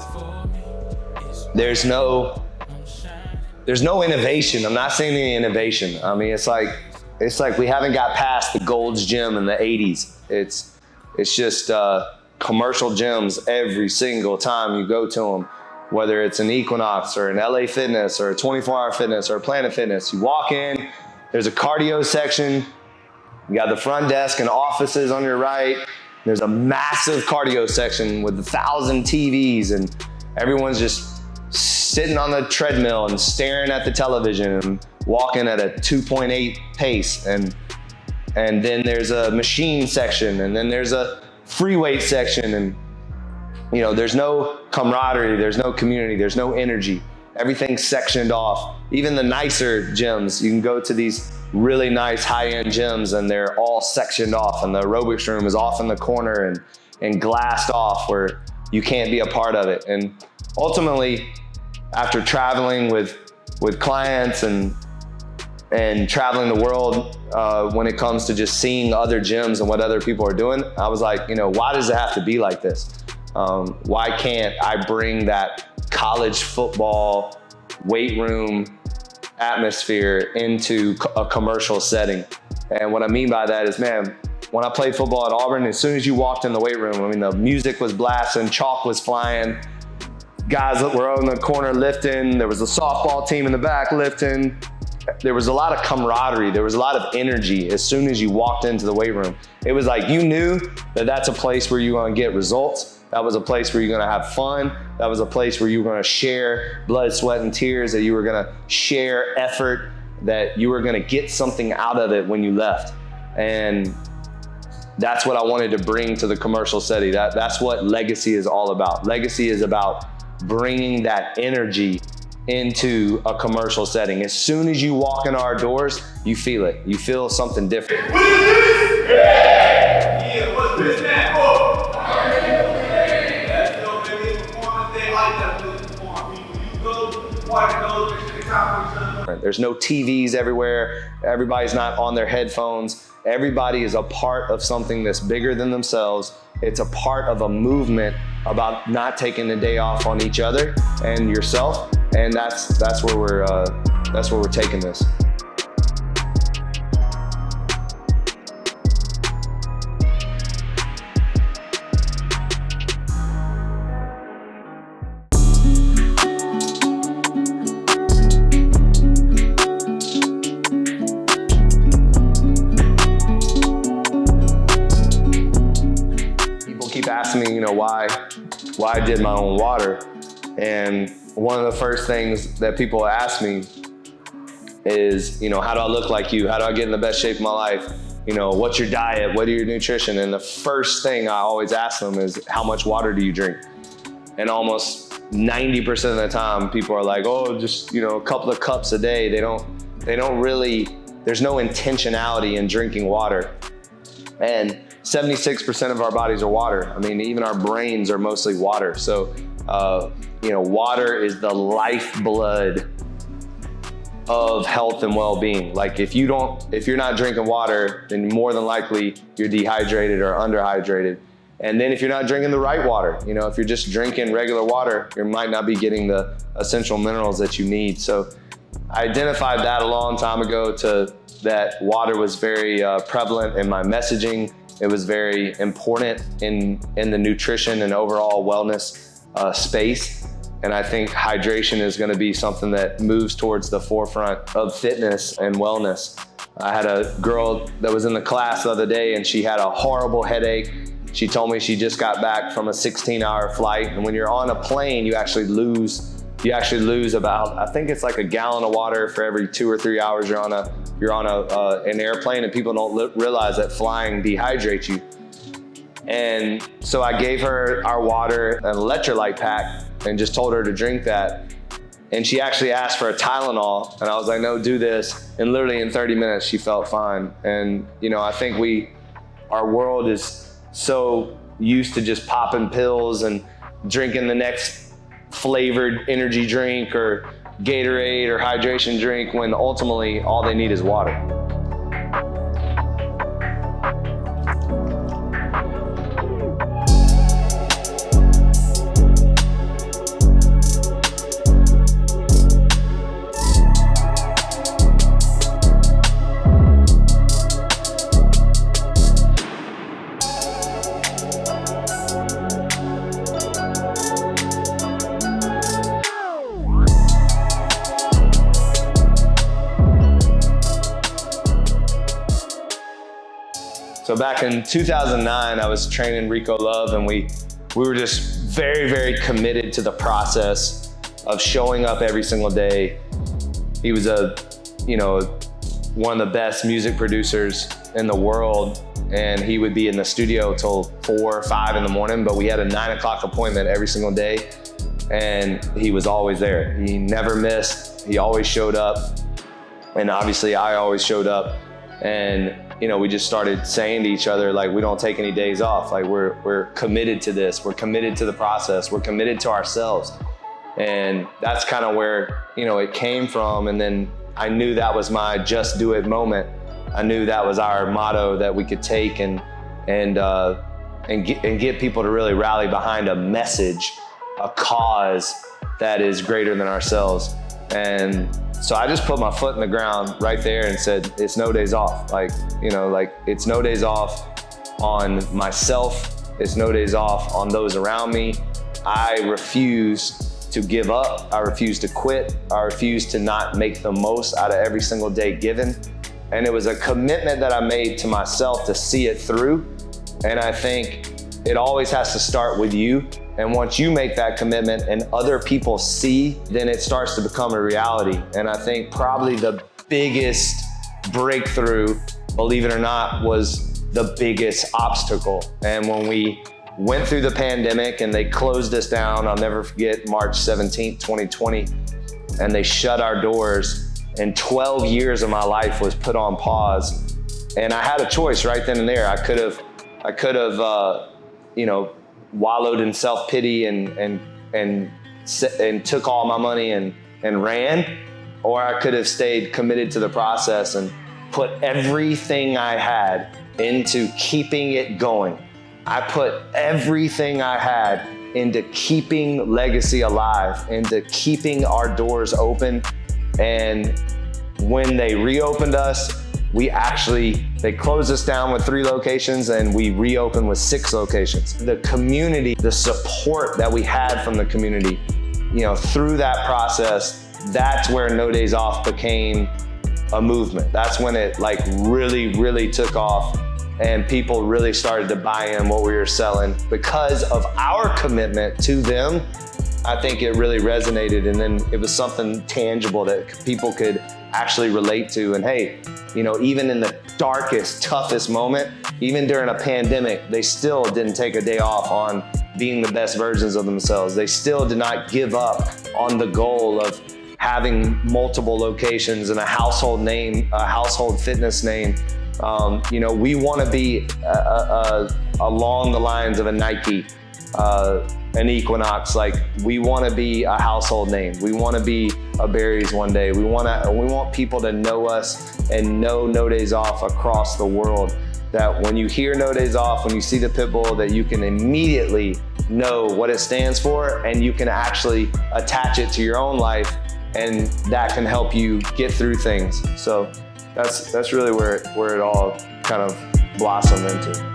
because there's no innovation. I'm not saying any innovation. I mean, it's like we haven't got past the Gold's Gym in the 80s. It's just commercial gyms every single time you go to them, whether it's an Equinox or an LA Fitness or a 24-Hour Fitness or a Planet Fitness. You walk in, there's a cardio section. You got the front desk and offices on your right. There's a massive cardio section with 1,000 TVs, and everyone's just sitting on the treadmill and staring at the television and walking at a 2.8 pace. And then there's a machine section, and then there's a free weight section. And you know, there's no camaraderie, there's no community, there's no energy. Everything's sectioned off. Even the nicer gyms, you can go to these really nice high-end gyms and they're all sectioned off, and the aerobics room is off in the corner and glassed off where you can't be a part of it. And ultimately, after traveling with clients and traveling the world, when it comes to just seeing other gyms and what other people are doing, I was like, you know, why does it have to be like this? Why can't I bring that college football weight room atmosphere into a commercial setting? And what I mean by that is, man, when I played football at Auburn, as soon as you walked in the weight room, I mean, the music was blasting, chalk was flying, guys that were on the corner lifting, there was a softball team in the back lifting. There was a lot of camaraderie. There was a lot of energy as soon as you walked into the weight room. It was like you knew that that's a place where you're going to get results. That was a place where you're going to have fun. That was a place where you were going to share blood, sweat, and tears, that you were going to share effort, that you were going to get something out of it when you left. And that's what I wanted to bring to the commercial setting. That's what legacy is all about. Legacy is about bringing that energy into a commercial setting. As soon as you walk in our doors, you feel it. You feel something different. What is this? Yeah, what's this, man? Oh. That's no baby performance. They like that performance. You go, water goes, make sure they top each other. There's no TVs everywhere. Everybody's not on their headphones. Everybody is a part of something that's bigger than themselves. It's a part of a movement about not taking the day off on each other and yourself. And that's where we're taking this. People keep asking me, you know, why I did my own water. And one of the first things that people ask me is, you know, how do I look like you? How do I get in the best shape of my life? You know, what's your diet? What are your nutrition? And the first thing I always ask them is, how much water do you drink? And almost 90% of the time, people are like, oh, just, you know, a couple of cups a day. They don't really, there's no intentionality in drinking water. And 76% of our bodies are water. I mean, even our brains are mostly water. So, you know, water is the lifeblood of health and well-being. Like if you're not drinking water, then more than likely you're dehydrated or underhydrated. And then if you're not drinking the right water, you know, if you're just drinking regular water, you might not be getting the essential minerals that you need. So I identified that a long time ago that water was very prevalent in my messaging. It was very important in the nutrition and overall wellness space. And I think hydration is going to be something that moves towards the forefront of fitness and wellness. I had a girl that was in the class the other day and she had a horrible headache. She told me she just got back from a 16-hour flight. And when you're on a plane, you actually lose about, I think it's like a gallon of water for every 2 or 3 hours you're on an airplane, and people don't realize that flying dehydrates you. And so I gave her our water, an electrolyte pack, and just told her to drink that. And she actually asked for a Tylenol, and I was like, no, do this. And literally in 30 minutes, she felt fine. And you know, I think our world is so used to just popping pills and drinking the next flavored energy drink or Gatorade or hydration drink, when ultimately all they need is water. So back in 2009, I was training Rico Love, and we were just very, very committed to the process of showing up every single day. He was one of the best music producers in the world, and he would be in the studio till 4 or 5 in the morning, but we had a 9 o'clock appointment every single day, and he was always there. He never missed. He always showed up, and obviously I always showed up. And we just started saying to each other, like, we don't take any days off. Like, we're committed to this. We're committed to the process. We're committed to ourselves. And that's kind of where, it came from. And then I knew that was my just do it moment. I knew that was our motto that we could take and get people to really rally behind a message, a cause that is greater than ourselves. And so I just put my foot in the ground right there and said, it's no days off. It's no days off on myself. It's no days off on those around me. I refuse to give up. I refuse to quit. I refuse to not make the most out of every single day given. And it was a commitment that I made to myself to see it through. And I think it always has to start with you. And once you make that commitment and other people see, then it starts to become a reality. And I think probably the biggest breakthrough, believe it or not, was the biggest obstacle. And when we went through the pandemic and they closed us down, I'll never forget March 17th, 2020, and they shut our doors, and 12 years of my life was put on pause. And I had a choice right then and there. I could have wallowed in self-pity and took all my money and ran, or I could have stayed committed to the process and put everything I had into keeping it going. I put everything I had into keeping legacy alive, into keeping our doors open. And when they reopened us, they closed us down with 3 locations and we reopened with 6 locations. The community, the support that we had from the community, through that process, that's where No Days Off became a movement. That's when it really, really took off and people really started to buy in what we were selling because of our commitment to them. I think it really resonated, and then it was something tangible that people could actually relate to. And hey, even in the darkest, toughest moment, even during a pandemic, they still didn't take a day off on being the best versions of themselves. They still did not give up on the goal of having multiple locations and a household name, a household fitness name. We want to be along the lines of a Nike, an Equinox. We want to be a household name. We want to be a Barry's one day. We want people to know us and know No Days Off across the world. That when you hear No Days Off, when you see the pit bull, that you can immediately know what it stands for, and you can actually attach it to your own life, and that can help you get through things. So that's really where it all kind of blossomed into.